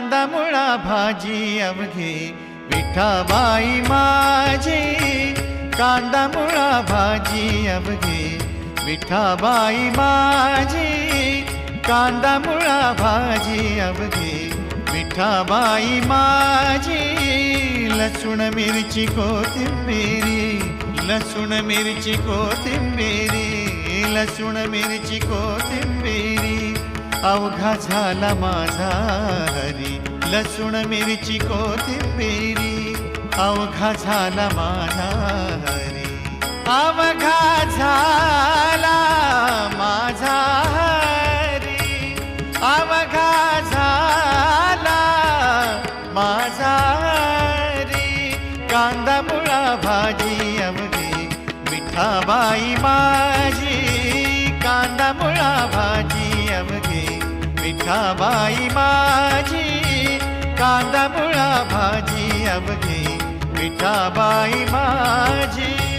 कांदा मुळा भाजी अवघी विठाबाई माझी, कांदा मुळा भाजी अवघी विठाबाई माझी, कांदा मुळा भाजी अवघी विठाबाई माझी. लसूण मिरची कोथिंबिरी, लसूण मिरची कोथिंबिरी, लसूण मिरची कोथिंबिरी अवघा झाला माझा हरी. लसूण मिरची कोथिंबिरी अवघा झाला माझा हरी. अवघा झाला माझा हरी, अवघा झाला माझा हरी. कांदा मुळा भाजी अवघी विठाबाई माझी, कांदा मुळा भाजी अवघी विठाबाई माझी, कांदा मुळा भाजी अवघी विठाबाई माझी.